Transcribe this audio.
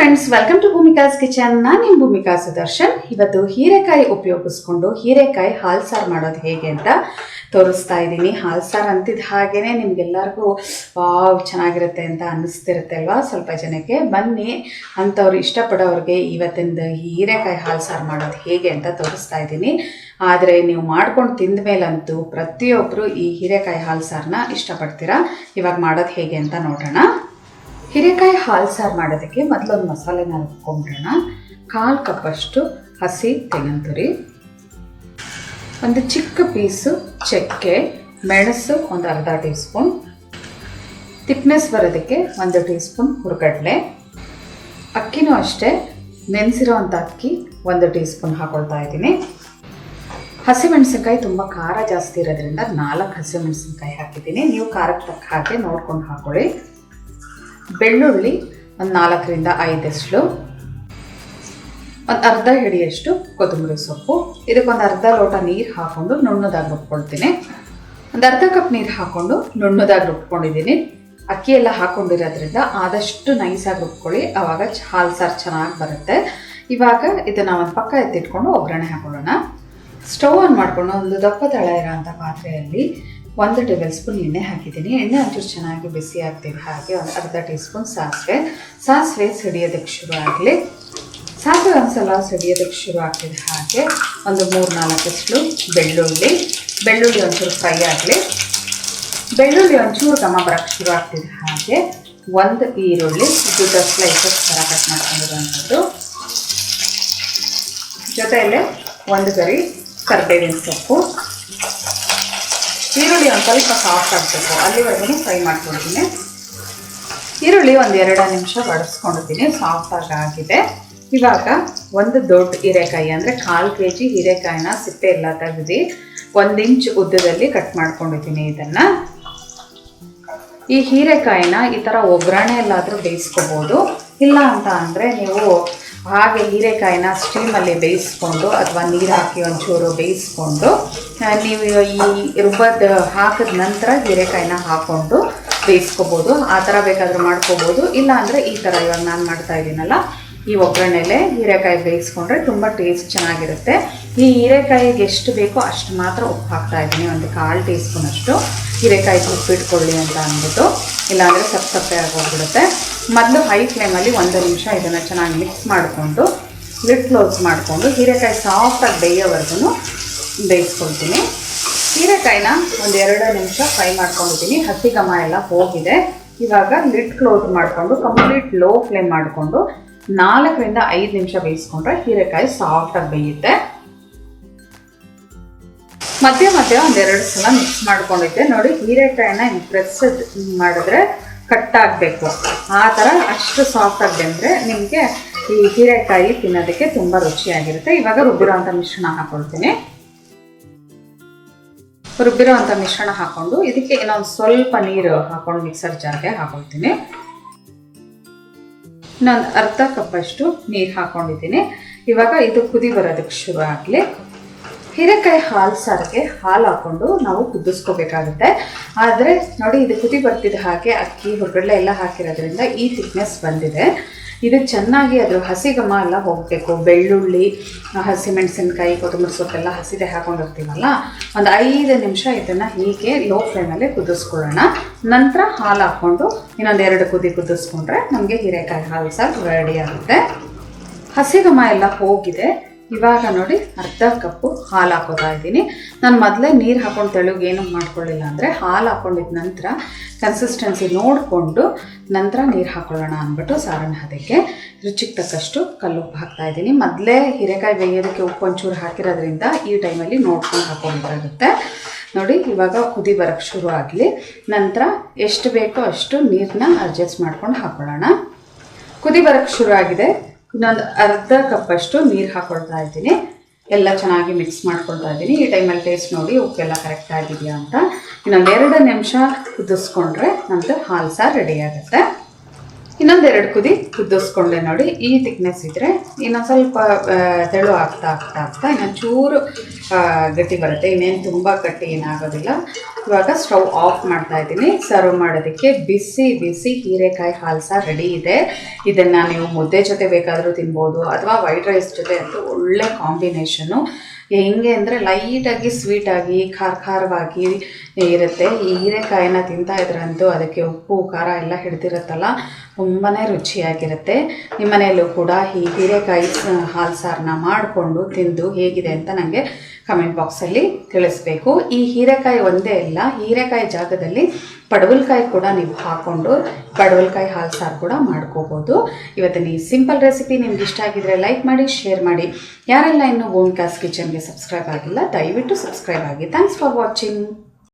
Friends, welcome to Bhoomika's kitchen. ನಾನು ನಿಮ್ಮ ಭೂಮಿಕಾ ಸುದರ್ಶನ್. ಇವತ್ತು ಹೀರೆಕಾಯಿ ಉಪಯೋಗಿಸ್ಕೊಂಡು ಹೀರೆಕಾಯಿ ಹಾಲು ಸಾರು ಮಾಡೋದು ಹೇಗೆ ಅಂತ ತೋರಿಸ್ತಾ ಇದ್ದೀನಿ. ಹಾಲು ಸಾರು ಅಂತಿದ್ದ ಹಾಗೇನೆ ನಿಮ್ಗೆಲ್ಲರಿಗೂ ಚೆನ್ನಾಗಿರುತ್ತೆ ಅಂತ ಅನ್ನಿಸ್ತಿರುತ್ತೆ ಅಲ್ವಾ? ಸ್ವಲ್ಪ ಜನಕ್ಕೆ ಬನ್ನಿ ಅಂಥವ್ರು ಇಷ್ಟಪಡೋರಿಗೆ ಇವತ್ತಿಂದ ಹೀರೆಕಾಯಿ ಹಾಲು ಸಾರು ಮಾಡೋದು ಹೇಗೆ ಅಂತ ತೋರಿಸ್ತಾ ಇದ್ದೀನಿ. ಆದರೆ ನೀವು ಮಾಡ್ಕೊಂಡು ತಿಂದ ಮೇಲಂತೂ ಪ್ರತಿಯೊಬ್ಬರು ಈ ಹೀರೆಕಾಯಿ ಹಾಲು ಸಾರನ್ನ ಇಷ್ಟಪಡ್ತೀರಾ. ಇವಾಗ ಮಾಡೋದು ಹೇಗೆ ಅಂತ ನೋಡೋಣ. ಹೀರೆಕಾಯಿ ಹಾಲು ಸಾರು ಮಾಡೋದಕ್ಕೆ ಮೊದಲೊಂದು ಮಸಾಲೆನ ರುಬ್ಕೊಂಡ್ಬಿಡೋಣ. 1/4 ಕಪ್ಪಷ್ಟು ಹಸಿ ತೆಂಗಿನ ತುರಿ, ಒಂದು ಚಿಕ್ಕ ಪೀಸು ಚಕ್ಕೆ, ಮೆಣಸು ಒಂದು ಅರ್ಧ ಟೀ ಸ್ಪೂನ್, ತಿಕ್ನೆಸ್ ಬರೋದಕ್ಕೆ 1 ಟೀ ಸ್ಪೂನ್ ಹುರ್ಗಡ್ಲೆ, ಅಕ್ಕಿನೂ ಅಷ್ಟೇ ನೆನೆಸಿರೋ ಅಂಥ ಅಕ್ಕಿ 1 ಟೀ ಸ್ಪೂನ್ ಹಾಕೊಳ್ತಾ ಇದ್ದೀನಿ. ಹಸಿಮೆಣಸಿನ್ಕಾಯಿ ತುಂಬ ಖಾರ ಜಾಸ್ತಿ ಇರೋದ್ರಿಂದ 4 ಹಸಿಮೆಣಸಿನ್ಕಾಯಿ ಹಾಕಿದ್ದೀನಿ. ನೀವು ಖಾರಕ್ಕೆ ತಕ್ಕ ಹಾಗೆ ನೋಡ್ಕೊಂಡು ಹಾಕೊಳ್ಳಿ. ಬೆಳ್ಳುಳ್ಳಿ ಒಂದು 4ರಿಂದ 5 ಒಂದು ಅರ್ಧ ಹಿಡಿಯಷ್ಟು ಕೊತ್ತಂಬರಿ ಸೊಪ್ಪು. ಇದಕ್ಕೊಂದು ಅರ್ಧ ಲೋಟ ನೀರು ಹಾಕ್ಕೊಂಡು ನುಣ್ಣದಾಗಿ ರುಬ್ಕೊಳ್ತೀನಿ. ಒಂದು ಅರ್ಧ ಕಪ್ ನೀರು ಹಾಕ್ಕೊಂಡು ನುಣ್ಣದಾಗಿ ರುಬ್ಕೊಂಡಿದ್ದೀನಿ. ಅಕ್ಕಿ ಎಲ್ಲ ಹಾಕ್ಕೊಂಡಿರೋದ್ರಿಂದ ಆದಷ್ಟು ನೈಸಾಗಿ ರುಬ್ಕೊಳ್ಳಿ, ಆವಾಗ ಹಾಲು ಸಾರು ಚೆನ್ನಾಗಿ ಬರುತ್ತೆ. ಇವಾಗ ಇದನ್ನು ಒಂದು ಪಕ್ಕ ಎತ್ತಿಟ್ಕೊಂಡು ಒಗ್ಗರಣೆ ಹಾಕೊಳ್ಳೋಣ. ಸ್ಟವ್ ಆನ್ ಮಾಡಿಕೊಂಡು ಒಂದು ದಪ್ಪ ತಳ ಇರೋಂಥ ಪಾತ್ರೆಯಲ್ಲಿ 1 ಟೇಬಲ್ ಸ್ಪೂನ್ ಎಣ್ಣೆ ಹಾಕಿದ್ದೀನಿ. ಎಣ್ಣೆ ಒಂಚೂರು ಚೆನ್ನಾಗಿ ಬಿಸಿ ಆಗ್ತೀವಿ. ಹಾಗೆ ಒಂದು ಅರ್ಧ ಟೀ ಸ್ಪೂನ್ ಸಾಸಿವೆ ಸಿಡಿಯೋದಕ್ಕೆ ಶುರು ಆಗಲಿ. ಸಾಸಿವೆ ಒಂದ್ಸಲ ಸಿಡಿಯೋದಕ್ಕೆ ಶುರು ಆಗ್ತಿದೆ. ಹಾಗೆ ಒಂದು 3-4 ಬೆಳ್ಳುಳ್ಳಿ ಒಂಚೂರು ಫ್ರೈ ಆಗಲಿ. ಬೆಳ್ಳುಳ್ಳಿ ಒಂಚೂರು ಘಮ ಬರೋಕ್ಕೆ ಶುರು ಆಗ್ತಿದೆ. ಹಾಗೆ 1 ಈರುಳ್ಳಿ ಉದ್ದ ಸ್ಲೈಸಸ್ ಥರ ಕಟ್ ಮಾಡ್ಕೊಂಡಿರುವಂಥದ್ದು, ಜೊತೆಯಲ್ಲೇ 1 ಗರಿ ಕರಿಬೇವಿನ ಸೊಪ್ಪು. ಈರುಳ್ಳಿ ಒಂದು ಸ್ವಲ್ಪ ಸಾಫ್ಟ್ ಆಗಬೇಕು, ಅಲ್ಲಿವರೆಗೂ ಫ್ರೈ ಮಾಡ್ಕೊಳ್ತೀನಿ. ಈರುಳ್ಳಿ ಒಂದು 2 ನಿಮಿಷ ಬಡಿಸ್ಕೊಂಡಿದ್ದೀನಿ, ಸಾಫ್ಟಾಗಿ ಆಗಿದೆ. ಇವಾಗ ಒಂದು ದೊಡ್ಡ ಹೀರೆಕಾಯಿ ಅಂದರೆ 1/4 kg ಹೀರೆಕಾಯಿನ ಸಿಪ್ಪೆ ಎಲ್ಲ ತೆಗೆದು 1 ಇಂಚ್ ಉದ್ದದಲ್ಲಿ ಕಟ್ ಮಾಡ್ಕೊಂಡಿದ್ದೀನಿ. ಇದನ್ನು ಈ ಹೀರೆಕಾಯಿನ ಈ ಥರ ಒಗ್ಗರಣೆ ಎಲ್ಲಾದರೂ ಬೇಯಿಸ್ಕೋಬೋದು. ಇಲ್ಲ ಅಂತ ಅಂದರೆ ನೀವು ಹಾಗೆ ಹೀರೆಕಾಯಿನ ಸ್ಟೀಮಲ್ಲಿ ಬೇಯಿಸ್ಕೊಂಡು ಅಥವಾ ನೀರು ಹಾಕಿ ಒಂಚೂರು ಬೇಯಿಸ್ಕೊಂಡು ನೀವು ಈ ರುಬ್ಬದ ಹಾಕಿದ ನಂತರ ಹೀರೆಕಾಯಿನ ಹಾಕ್ಕೊಂಡು ಬೇಯಿಸ್ಕೋಬೋದು. ಆ ಥರ ಬೇಕಾದರೂ ಮಾಡ್ಕೋಬೋದು. ಇಲ್ಲ ಅಂದರೆ ಈ ಥರ ಇವಾಗ ನಾನು ಮಾಡ್ತಾ ಇದ್ದೀನಲ್ಲ, ಈ ಒಗ್ಗರಣೆಲೆ ಹೀರೆಕಾಯಿ ಬೇಯಿಸ್ಕೊಂಡ್ರೆ ತುಂಬ ಟೇಸ್ಟ್ ಚೆನ್ನಾಗಿರುತ್ತೆ. ಈ ಹೀರೆಕಾಯಿಗೆ ಎಷ್ಟು ಬೇಕೋ ಅಷ್ಟು ಮಾತ್ರ ಉಪ್ಪು ಹಾಕ್ತಾ ಇದ್ದೀನಿ. ಒಂದು 1/4 ಟೀ ಸ್ಪೂನ್ ಅಷ್ಟು ಹೀರೆಕಾಯಿ ಉಪ್ಪಿಟ್ಕೊಳ್ಳಿ ಅಂತ ಅಂದ್ಬಿಟ್ಟು, ಇಲ್ಲಾಂದರೆ ಸಪ್ಪೆ ಆಗೋಗ್ಬಿಡುತ್ತೆ. ಮೊದಲು ಹೈ ಫ್ಲೇಮಲ್ಲಿ 1 ನಿಮಿಷ ಇದನ್ನು ಚೆನ್ನಾಗಿ ಮಿಕ್ಸ್ ಮಾಡಿಕೊಂಡು ಲಿಡ್ ಕ್ಲೋಸ್ ಮಾಡಿಕೊಂಡು ಹೀರೆಕಾಯಿ ಸಾಫ್ಟಾಗಿ ಬೇಯೋವರೆಗೂ ಬೇಯಿಸ್ಕೊಳ್ತೀನಿ. ಹೀರೆಕಾಯಿನ ಒಂದು 2 ನಿಮಿಷ ಫ್ರೈ ಮಾಡ್ಕೊಂಡಿದ್ದೀನಿ. ಹಸಿ ಘಮ ಎಲ್ಲ ಹೋಗಿದೆ. ಇವಾಗ ಲಿಡ್ ಕ್ಲೋಸ್ ಮಾಡಿಕೊಂಡು ಕಂಪ್ಲೀಟ್ ಲೋ ಫ್ಲೇಮ್ ಮಾಡಿಕೊಂಡು 4ರಿಂದ 5 ನಿಮಿಷ ಬೇಯಿಸ್ಕೊಂಡ್ರೆ ಹೀರೆಕಾಯಿ ಸಾಫ್ಟಾಗಿ ಬೇಯುತ್ತೆ. ಮಧ್ಯೆ ಒಂದು 2 ಸಲ ಮಿಕ್ಸ್ ಮಾಡ್ಕೊಂಡಿದ್ದೆ. ನೋಡಿ, ಹೀರೆಕಾಯಿನ ಪ್ರೆಸ್ ಮಾಡಿದ್ರೆ ಕಟ್ ಆಗಬೇಕು. ಆ ಥರ ಅಷ್ಟು ಸಾಫ್ಟಾಗಿ ಬೆಂದರೆ ನಿಮಗೆ ಈ ಹೀರೆಕಾಯಿ ತಿನ್ನೋದಕ್ಕೆ ತುಂಬ ರುಚಿಯಾಗಿರುತ್ತೆ. ಇವಾಗ ರುಬ್ಬಿರೋವಂಥ ಮಿಶ್ರಣ ಹಾಕ್ಕೊಳ್ತೀನಿ. ರುಬ್ಬಿರೋವಂಥ ಮಿಶ್ರಣ ಹಾಕ್ಕೊಂಡು ಇದಕ್ಕೆ ಇನ್ನೊಂದು ಸ್ವಲ್ಪ ನೀರು ಹಾಕ್ಕೊಂಡು ಮಿಕ್ಸರ್ ಜಾರ್ಗೆ ಹಾಕ್ಕೊಳ್ತೀನಿ. ಇನ್ನೊಂದು ಅರ್ಧ ಕಪ್ಪಷ್ಟು ನೀರು ಹಾಕ್ಕೊಂಡಿದ್ದೀನಿ. ಇವಾಗ ಇದು ಕುದಿ ಬರೋದಕ್ಕೆ ಶುರು ಆಗಲಿ. ಹೀರೆಕಾಯಿ ಹಾಲು ಸಾರಿಗೆ ಹಾಲು ಹಾಕ್ಕೊಂಡು ನಾವು ಕುದಿಸ್ಕೋಬೇಕಾಗುತ್ತೆ. ಆದರೆ ನೋಡಿ, ಇದು ಕುದಿ ಬರ್ತಿದ್ದ ಹಾಗೆ ಅಕ್ಕಿ ಹೊರಗಡೆ ಎಲ್ಲ ಹಾಕಿರೋದ್ರಿಂದ ಈ ಥಿಕ್ನೆಸ್ ಬಂದಿದೆ. ಇದು ಚೆನ್ನಾಗಿ ಅದ್ರ ಹಸಿ ಘಮ ಎಲ್ಲ ಹೋಗಬೇಕು. ಬೆಳ್ಳುಳ್ಳಿ, ಹಸಿಮೆಣಸಿನ್ಕಾಯಿ, ಕೊತ್ತಂಬರಿ ಸೊಪ್ಪೆಲ್ಲ ಹಸಿದೆ ಹಾಕೊಂಡಿರ್ತೀವಲ್ಲ, ಒಂದು 5 ನಿಮಿಷ ಇದನ್ನು ಹೀಗೆ ಲೋ ಫ್ಲೇಮಲ್ಲಿ ಕುದಿಸ್ಕೊಳ್ಳೋಣ. ನಂತರ ಹಾಲು ಹಾಕ್ಕೊಂಡು ಇನ್ನೊಂದು 2 ಕುದಿ ಕುದಿಸ್ಕೊಂಡ್ರೆ ನಮಗೆ ಹೀರೆಕಾಯಿ ಹಾಲು ಸಾರು ರೆಡಿ ಆಗುತ್ತೆ. ಹಸಿ ಘಮ ಎಲ್ಲ ಹೋಗಿದೆ. ಇವಾಗ ನೋಡಿ, ಅರ್ಧ ಕಪ್ಪು ಹಾಲು ಹಾಕೋತಾ ಇದ್ದೀನಿ. ನಾನು ಮೊದಲೇ ನೀರು ಹಾಕೊಂಡು ತೆಳುಗೇನು ಮಾಡ್ಕೊಳ್ಳಿಲ್ಲ. ಅಂದರೆ ಹಾಲು ಹಾಕ್ಕೊಂಡಿದ್ದ ನಂತರ ಕನ್ಸಿಸ್ಟೆನ್ಸಿ ನೋಡಿಕೊಂಡು ನಂತರ ನೀರು ಹಾಕ್ಕೊಳ್ಳೋಣ ಅಂದ್ಬಿಟ್ಟು ಸಾರನ್ನ ಅದಕ್ಕೆ ರುಚಿಗೆ ತಕ್ಕಷ್ಟು ಕಲ್ಲುಪ್ಪು ಹಾಕ್ತಾಯಿದ್ದೀನಿ. ಮೊದಲೇ ಹೀರೆಕಾಯಿ ಬೇಯೋದಕ್ಕೆ ಉಪ್ಪು ಒಂಚೂರು ಹಾಕಿರೋದ್ರಿಂದ ಈ ಟೈಮಲ್ಲಿ ನೋಡ್ಕೊಂಡು ಹಾಕ್ಕೊಂಡಿದ್ದಾಗುತ್ತೆ. ನೋಡಿ, ಇವಾಗ ಕುದಿ ಬರೋಕ್ಕೆ ಶುರು ಆಗಲಿ. ನಂತರ ಎಷ್ಟು ಬೇಕೋ ಅಷ್ಟು ನೀರನ್ನ ಅಡ್ಜಸ್ಟ್ ಮಾಡ್ಕೊಂಡು ಹಾಕ್ಕೊಳ್ಳೋಣ. ಕುದಿ ಬರೋಕ್ಕೆ ಶುರು ಆಗಿದೆ. ಇನ್ನೊಂದು ಅರ್ಧ ಕಪ್ಪಷ್ಟು ನೀರು ಹಾಕ್ಕೊಳ್ತಾ ಇದ್ದೀನಿ. ಎಲ್ಲ ಚೆನ್ನಾಗಿ ಮಿಕ್ಸ್ ಮಾಡ್ಕೊಳ್ತಾ ಇದ್ದೀನಿ. ಈ ಟೈಮಲ್ಲಿ ಟೇಸ್ಟ್ ನೋಡಿ ಉಪ್ಪೆಲ್ಲ ಕರೆಕ್ಟ್ ಆಗಿದೆಯಾ ಅಂತ. ಇನ್ನೊಂದು 2 ನಿಮಿಷ ಕುದಿಸ್ಕೊಂಡ್ರೆ ನಮ್ಮದು ಹಾಲು ಸಾರು ರೆಡಿ ಆಗುತ್ತೆ. ಇನ್ನೊಂದೆರಡು ಕುದಿ ಕುದಿಸ್ಕೊಂಡೆ ನೋಡಿ. ಈ ಥಿಕ್ನೆಸ್ ಇದ್ದರೆ ಇನ್ನೊಂದು ಸ್ವಲ್ಪ ತೆಳು ಆಗ್ತಾ ಆಗ್ತಾ ಆಗ್ತಾ ಇನ್ನೊಂದು ಚೂರು ಗಟ್ಟಿ ಬರುತ್ತೆ. ಇನ್ನೇನು ತುಂಬ ಗಟ್ಟಿ ಏನಾಗೋದಿಲ್ಲ. ಇವಾಗ ಸ್ಟವ್ ಆಫ್ ಮಾಡ್ತಾ ಇದ್ದೀನಿ. ಸರ್ವ್ ಮಾಡೋದಕ್ಕೆ ಬಿಸಿ ಬಿಸಿ ಹೀರೆಕಾಯಿ ಹಾಲು ಸಾರು ರೆಡಿ ಇದೆ. ಇದನ್ನು ನೀವು ಮುದ್ದೆ ಜೊತೆ ಬೇಕಾದರೂ ತಿನ್ಬೋದು, ಅಥವಾ ವೈಟ್ ರೈಸ್ ಜೊತೆ ಅಂತೂ ಒಳ್ಳೆ ಕಾಂಬಿನೇಷನ್ನು. ಹೆಂಗೆ ಅಂದರೆ ಲೈಟಾಗಿ ಸ್ವೀಟಾಗಿ ಖಾರವಾಗಿ ಇರುತ್ತೆ. ಈ ಹೀರೆಕಾಯಿನ ತಿಂತಾ ಇದ್ರಂತೂ ಅದಕ್ಕೆ ಉಪ್ಪು ಖಾರ ಎಲ್ಲ ಹಿಡ್ದಿರುತ್ತಲ್ಲ, ತುಂಬಾ ರುಚಿಯಾಗಿರುತ್ತೆ. ನಿಮ್ಮ ಮನೆಯಲ್ಲೂ ಕೂಡ ಈ ಹೀರೆಕಾಯಿ ಹಾಲು ಸಾರನ್ನ ಮಾಡಿಕೊಂಡು ತಿಂದು ಹೇಗಿದೆ ಅಂತ ನನಗೆ ಕಮೆಂಟ್ ಬಾಕ್ಸಲ್ಲಿ ತಿಳಿಸ್ಬೇಕು. ಈ ಹೀರೆಕಾಯಿ ಒಂದೇ ಅಲ್ಲ, ಹೀರೆಕಾಯಿ ಜಾಗದಲ್ಲಿ ಪಡವಲಕಾಯಿ ಕೂಡ ನೀವು ಹಾಕ್ಕೊಂಡು ಪಡವಲಕಾಯಿ ಹಾಲು ಸಾರು ಕೂಡ ಮಾಡ್ಕೋಬೋದು. ಇವತ್ತಿನ ಈ ಸಿಂಪಲ್ ರೆಸಿಪಿ ನಿಮ್ಗೆ ಇಷ್ಟ ಆಗಿದ್ರೆ ಲೈಕ್ ಮಾಡಿ, ಶೇರ್ ಮಾಡಿ. ಯಾರೆಲ್ಲ ಇನ್ನೂ ಓಂಕಾಸ್ ಕಿಚನ್ಗೆ ಸಬ್ಸ್ಕ್ರೈಬ್ ಆಗಿಲ್ಲ ದಯವಿಟ್ಟು ಸಬ್ಸ್ಕ್ರೈಬ್ ಆಗಿ. Thanks for watching.